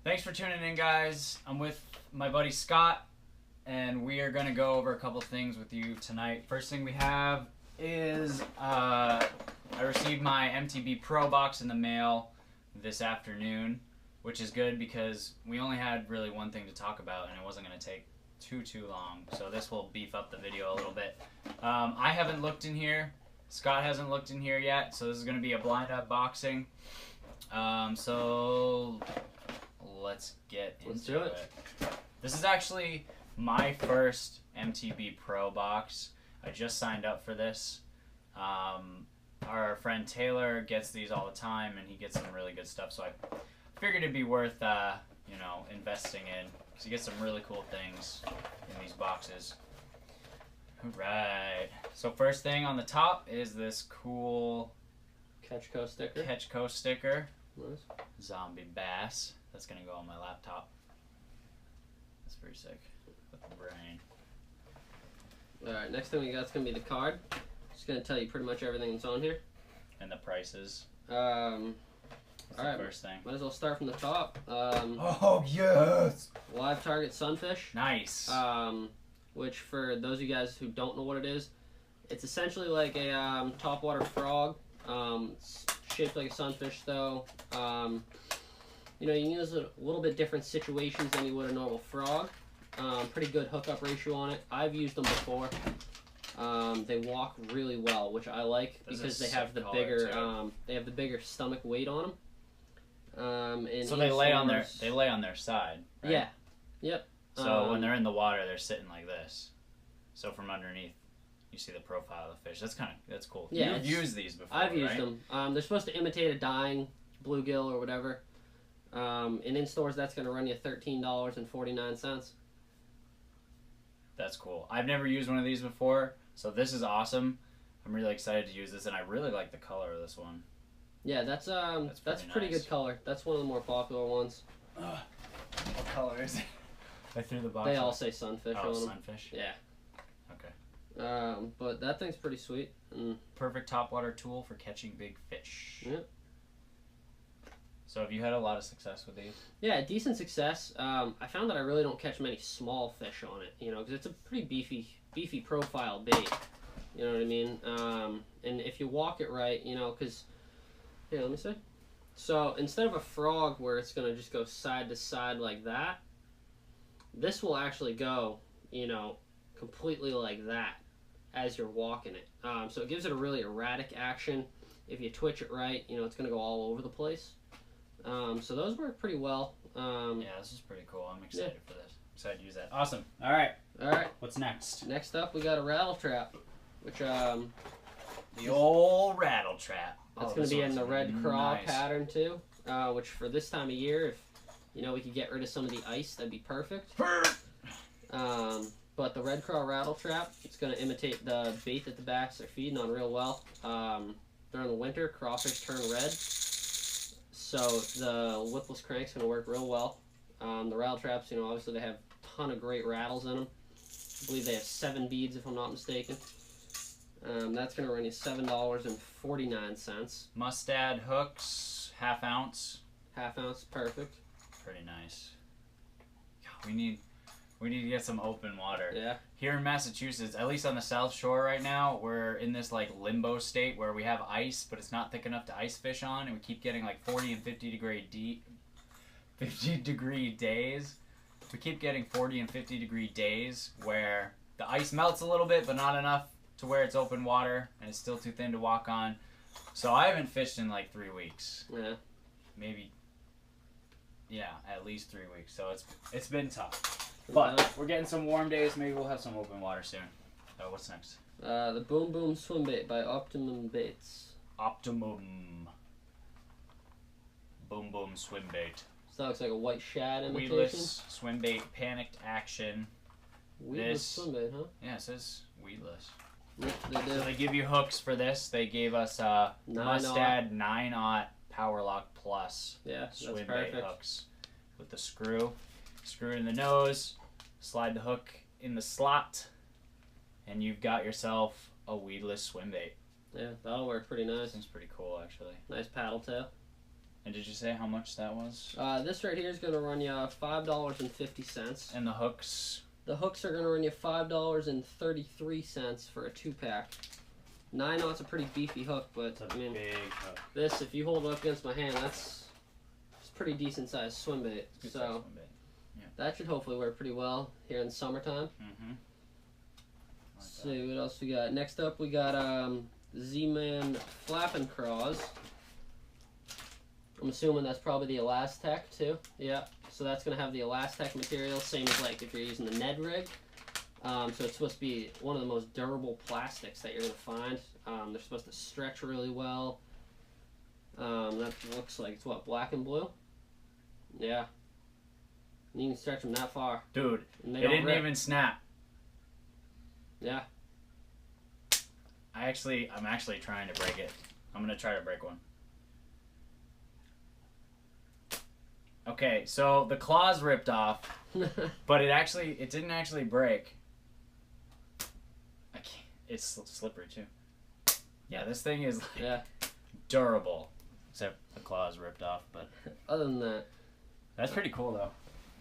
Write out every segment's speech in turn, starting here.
Thanks for tuning in, guys. I'm with my buddy Scott, and we are going to go over a couple things with you tonight. First thing we have is I received my MTB Pro Box in the mail this afternoon, which is good because we only had really one thing to talk about, and it wasn't going to take too long. So this will beef up the video a little bit. I haven't looked in here. Scott hasn't looked in here yet, so this is going to be a blind unboxing. So let's get into it. This is actually my first MTB Pro Box. I just signed up for this. Our friend Taylor gets these all the time, and he gets some really good stuff, so I figured it'd be worth you know, investing in, because you get some really cool things in these boxes. Alright, so first thing on the top is this cool KASTKING sticker. KASTKING sticker. Nice. Zombie bass. That's gonna go on my laptop. That's pretty sick. With the brain. Alright, next thing we got is gonna be the card. Just gonna tell you pretty much everything that's on here. And the prices. Alright, first thing. might as well start from the top. Oh yes! Live target sunfish. Nice. Which for those of you guys who don't know what it is, it's essentially like a topwater frog. It's shaped like a sunfish though. You know, you can use it a little bit different situations than you would a normal frog. Pretty good hookup ratio on it. I've used them before. They walk really well, which I like because they have the bigger stomach weight on them. And so they lay on their side. Right? Yeah. Yep. So when they're in the water, they're sitting like this. So from underneath, you see the profile of the fish. That's cool. Yeah, You've used these before. I've used right? them. They're supposed to imitate a dying bluegill or whatever. And in stores, that's going to run you $13.49. That's cool. I've never used one of these before, so this is awesome. I'm really excited to use this, and I really like the color of this one. Yeah, that's pretty nice. Good color. That's one of the more popular ones. What color is it? I threw the box. They all say sunfish on them. Sunfish? Yeah. Okay. But that thing's pretty sweet. Perfect topwater tool for catching big fish. Yep. So have you had a lot of success with these? Yeah, decent success. I found that I really don't catch many small fish on it, you know, because it's a pretty beefy profile bait. You know what I mean? And if you walk it right, you know, because, here, let me see. So instead of a frog where it's going to just go side to side like that, this will actually go, you know, completely like that as you're walking it. So it gives it a really erratic action. If you twitch it right, you know, it's going to go all over the place. So those work pretty well. Yeah, this is pretty cool. I'm excited for this. Excited to use that. Awesome. All right. What's next? Next up, we got a rattle trap, which the old rattle trap. That's going to be in the red craw pattern too. Which for this time of year, if you know we could get rid of some of the ice, that'd be perfect. But the red craw rattle trap, it's going to imitate the bait that the backs are feeding on real well. During the winter, crawfish turn red. So the whipless crank's going to work real well. The rattle traps, you know, obviously they have a ton of great rattles in them. I believe they have 7 beads, if I'm not mistaken. That's going to run you $7.49. Mustad hooks, ½ ounce. ½ ounce, perfect. Pretty nice. God, we need to get some open water. Yeah. Here in Massachusetts, at least on the South Shore right now, we're in this like limbo state where we have ice, but it's not thick enough to ice fish on, and we keep getting like 40 and 50 degree days. We keep getting 40 and 50 degree days where the ice melts a little bit, but not enough to where it's open water, and it's still too thin to walk on. So I haven't fished in like 3 weeks. Yeah. Maybe. Yeah, at least 3 weeks. So it's been tough. But we're getting some warm days. Maybe we'll have some open water soon. Oh, what's next? The Boom Boom Swim Bait by Optimum Baits. Optimum. Boom Boom Swim Bait. So that looks like a white shad imitation. Weedless swim bait, panicked action. Weedless swim bait, huh? Yeah, it says weedless. Yep, they do. So they give you hooks for this. They gave us Mustad 9/0 Power Lock Plus swim bait hooks with the screw. Screw it in the nose, slide the hook in the slot, and you've got yourself a weedless swim bait. Yeah, that'll work pretty nice. Seems pretty cool, actually. Nice paddle tail. And did you say how much that was? This right here is going to run you $5.50. And the hooks? The hooks are going to run you $5.33 for a 2-pack. 9/0's a pretty beefy hook, but I mean, big hook. This, if you hold it up against my hand, it's pretty decent sized swim bait. So swim bait. Yeah. That should hopefully work pretty well here in the summertime. Mm-hmm. Let's see what else we got. Next up, we got Z-Man Flappin' Craws. I'm assuming that's probably the Elastec too. Yeah. So that's gonna have the Elastec material, same as like if you're using the Ned rig. So it's supposed to be one of the most durable plastics that you're gonna find. They're supposed to stretch really well. That looks like it's what, black and blue? Yeah. And you can stretch them that far. Dude, it didn't even snap. Yeah. I'm actually trying to break it. I'm gonna try to break one. Okay, so the claw's ripped off, but it didn't actually break. I can't. It's slippery too. Yeah, this thing is like durable, except the claw's ripped off. But other than that, that's pretty cool though.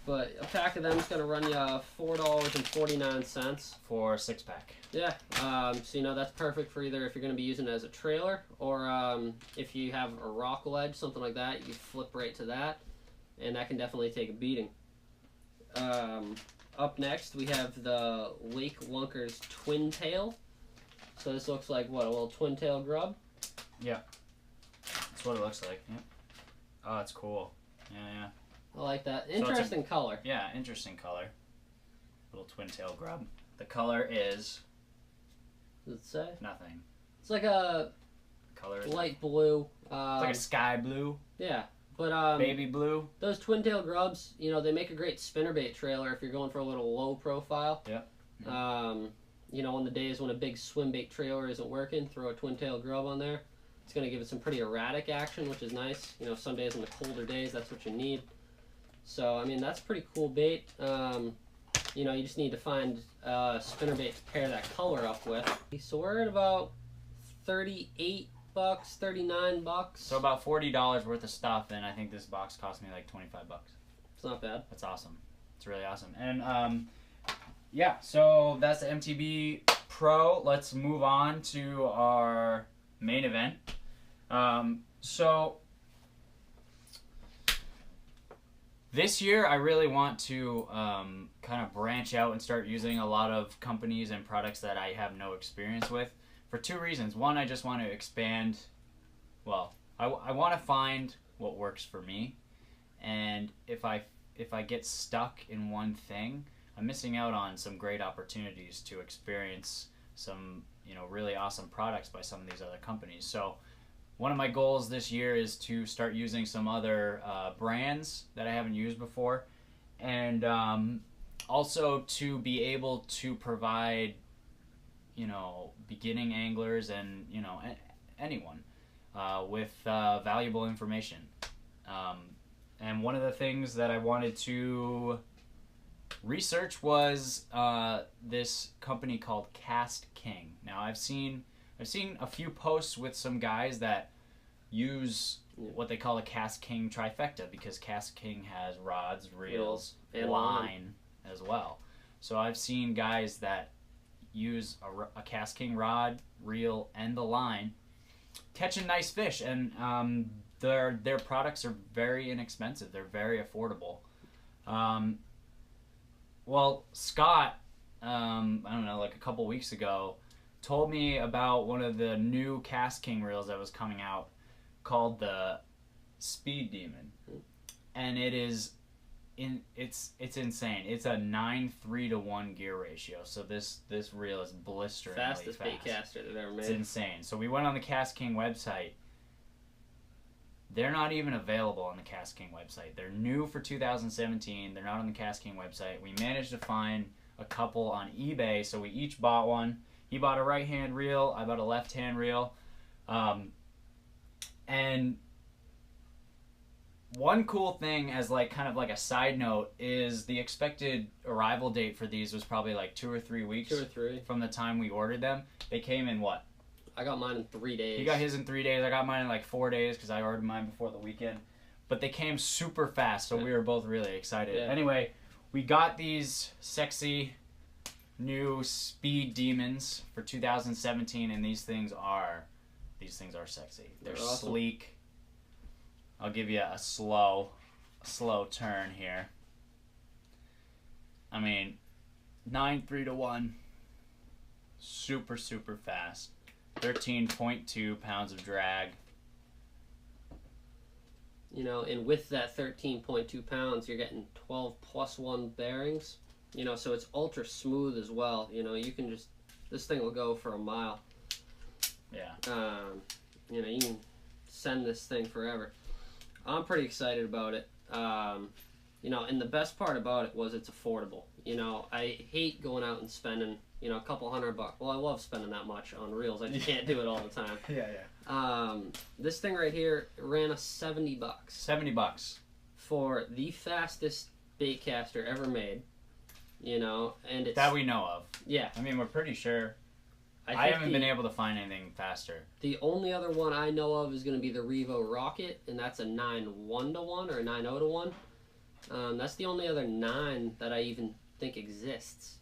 But a pack of them is gonna run you $4.49 for a 6-pack. Yeah. So you know that's perfect for either if you're gonna be using it as a trailer or if you have a rock ledge, something like that. You flip right to that. And that can definitely take a beating. Up next, we have the Lake Lunkers Twin Tail. So this looks like, what, a little twin tail grub? Yeah. That's what it looks like. Yeah. Oh, it's cool. Yeah. I like that. Interesting color. Yeah, interesting color. Little twin tail grub. The color is... Does it say? Nothing. It's like a color light blue. It's like a sky blue. Yeah. But baby blue. Those twin tail grubs, you know, they make a great spinnerbait trailer if you're going for a little low profile. Yep. You know, on the days when a big swim bait trailer isn't working, throw a twin tail grub on there. It's going to give it some pretty erratic action, which is nice. You know, some days in the colder days, that's what you need. So, I mean, that's a pretty cool bait. You know, you just need to find a spinnerbait to pair that color up with. So we're at about $38. $39. So about $40 worth of stuff, and I think this box cost me like $25. It's not bad. That's awesome. It's really awesome. And yeah, so that's the MTB Pro. Let's move on to our main event. So this year I really want to kind of branch out and start using a lot of companies and products that I have no experience with. For two reasons. One, I just want to expand, well, I want to find what works for me. And if I get stuck in one thing, I'm missing out on some great opportunities to experience some, you know, really awesome products by some of these other companies. So one of my goals this year is to start using some other brands that I haven't used before. And also to be able to provide, you know, beginning anglers and, you know, anyone with valuable information. And one of the things that I wanted to research was this company called KASTKING. Now I've seen a few posts with some guys that use what they call a KASTKING trifecta, because KASTKING has rods, reels, and line as well. So I've seen guys that use a KASTKING rod, reel, and the line, catching nice fish, and their products are very inexpensive. They're very affordable. Well, Scott, I don't know, like a couple weeks ago, told me about one of the new KASTKING reels that was coming out called the Speed Demon, and it's insane. It's a 9:3-to-1 gear ratio. So this reel is blisteringly fastest baitcaster they've ever made. It's insane. So we went on the KASTKING website. They're not even available on the KASTKING website. They're new for 2017. They're not on the KASTKING website. We managed to find a couple on eBay, so we each bought one. He bought a right-hand reel. I bought a left-hand reel. And one cool thing, as like kind of like a side note, is the expected arrival date for these was probably like 2 or 3 weeks. 2 or 3 from the time we ordered them. They came in what? I got mine in 3 days. He got his in 3 days. I got mine in like 4 days because I ordered mine before the weekend. but they came super fast, so we were both really excited. Yeah. Anyway, we got these sexy new Speed Demons for 2017, and these things are sexy. They're awesome. Sleek. I'll give you a slow turn here. I mean, 9.3-to-1, super fast. 13.2 pounds of drag. You know, and with that 13.2 pounds, you're getting 12 +1 bearings. You know, so it's ultra smooth as well. You know, you can just, this thing will go for a mile. Yeah. You know, you can send this thing forever. I'm pretty excited about it. You know, and the best part about it was it's affordable. You know, I hate going out and spending, you know, a couple $100. Well, I love spending that much on reels. I just can't do it all the time. Yeah. This thing right here ran us $70. $70 for the fastest baitcaster ever made. You know, and it's that we know of. Yeah. I mean, we're pretty sure. I haven't been able to find anything faster. The only other one I know of is going to be the Revo Rocket, and that's a 9.1-to-1 or a 9.0-to-1. That's the only other 9 that I even think exists.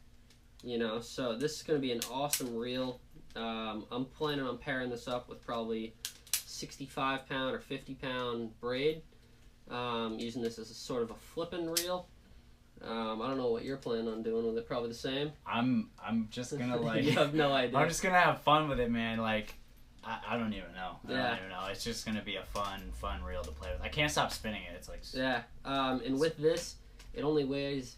You know, so this is going to be an awesome reel. I'm planning on pairing this up with probably 65-pound or 50-pound braid. Using this as a sort of a flipping reel. I don't know what you're planning on doing with it. Probably the same. I'm just gonna like. You have no idea. I'm just gonna have fun with it, man. Like, I don't even know. I Yeah. don't even know. It's just gonna be a fun reel to play with. I can't stop spinning it. It's like. Yeah. And with this, it only weighs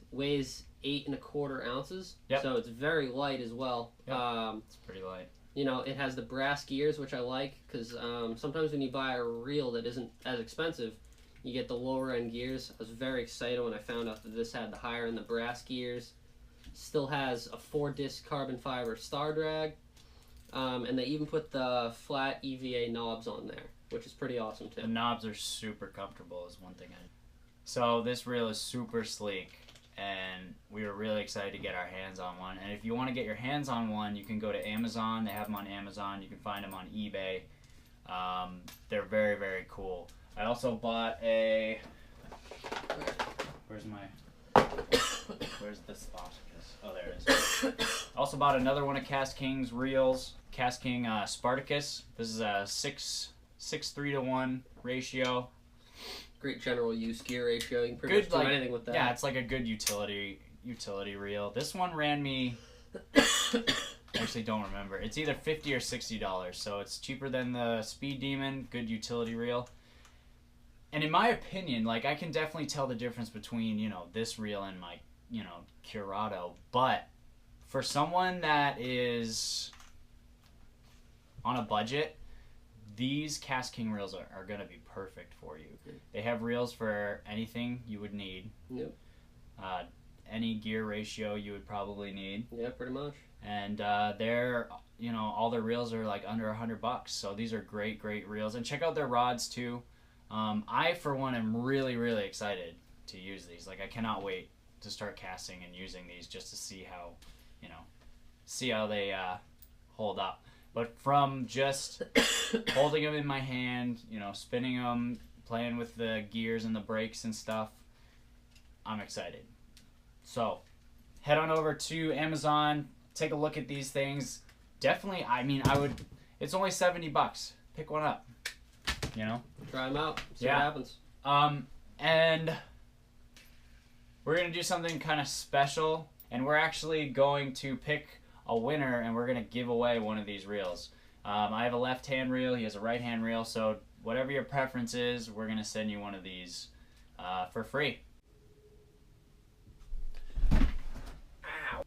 8.25 ounces. Yep. So it's very light as well. Yep. It's pretty light. You know, it has the brass gears, which I like, because sometimes when you buy a reel that isn't as expensive, you get the lower end gears. I was very excited when I found out that this had the higher end, the brass gears. Still has a 4-disc carbon fiber star drag. And they even put the flat EVA knobs on there, which is pretty awesome too. The knobs are super comfortable is one thing. So this reel is super sleek, and we were really excited to get our hands on one. And if you want to get your hands on one, you can go to Amazon. They have them on Amazon. You can find them on eBay. They're very cool. I also bought a. Where's the spot? Oh, there it is. I also bought another one of KASTKING's reels. KASTKING Spartacus. This is a 6.3-to-1 ratio. Great general use gear ratio. You can pretty much do anything with that. Yeah, it's like a good utility reel. This one ran me. Actually, don't remember. It's either $50 or $60, so it's cheaper than the Speed Demon. Good utility reel. And in my opinion, like, I can definitely tell the difference between, you know, this reel and my, you know, Curado. But for someone that is on a budget, these KASTKING reels are going to be perfect for you. They have reels for anything you would need. Yep. Any gear ratio you would probably need. Yeah, pretty much. And they're, you know, all their reels are like under $100. So these are great reels. And check out their rods too. I, for one, am really excited to use these. Like, I cannot wait to start casting and using these just to see how, you know, they hold up. But from just holding them in my hand, you know, spinning them, playing with the gears and the brakes and stuff, I'm excited. So, head on over to Amazon, take a look at these things. Definitely, I mean, it's only $70. Pick one up. You know, try them out, see what happens. And we're gonna do something kind of special, and we're actually going to pick a winner, and we're gonna give away one of these reels. I have a left-hand reel, he has a right-hand reel, so whatever your preference is, we're gonna send you one of these for free. Ow.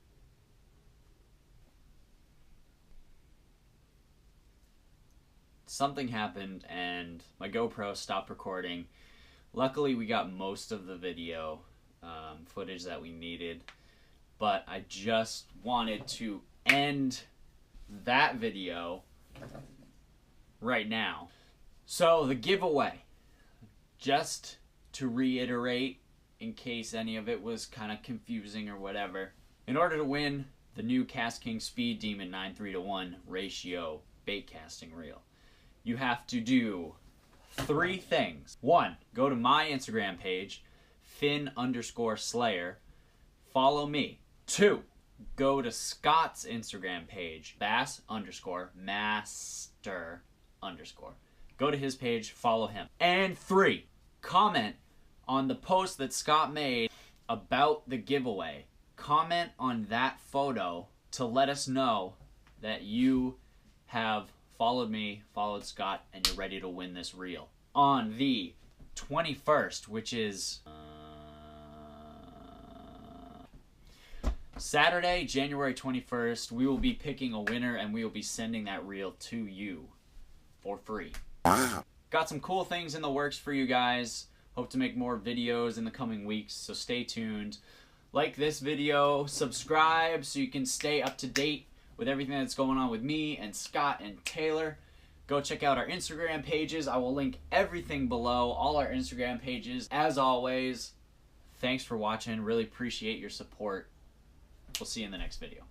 Something happened and my GoPro stopped recording. Luckily, we got most of the video footage that we needed, but I just wanted to end that video right now. So the giveaway, just to reiterate in case any of it was kind of confusing or whatever, in order to win the new KASTKING Speed Demon 9.3-to-1 ratio bait casting reel, you have to do 3 things. 1, go to my Instagram page, Finn_Slayer. Follow me. 2, go to Scott's Instagram page, Bass_Master_. Go to his page, follow him. And 3, comment on the post that Scott made about the giveaway. Comment on that photo to let us know that you have followed me, followed Scott, and you're ready to win this reel. On the 21st, which is Saturday, January 21st, we will be picking a winner and we will be sending that reel to you for free. Got some cool things in the works for you guys. Hope to make more videos in the coming weeks, so stay tuned. Like this video, subscribe so you can stay up to date with everything that's going on with me and Scott and Taylor. Go check out our Instagram pages. I will link everything below, all our Instagram pages. As always, thanks for watching. Really appreciate your support. We'll see you in the next video.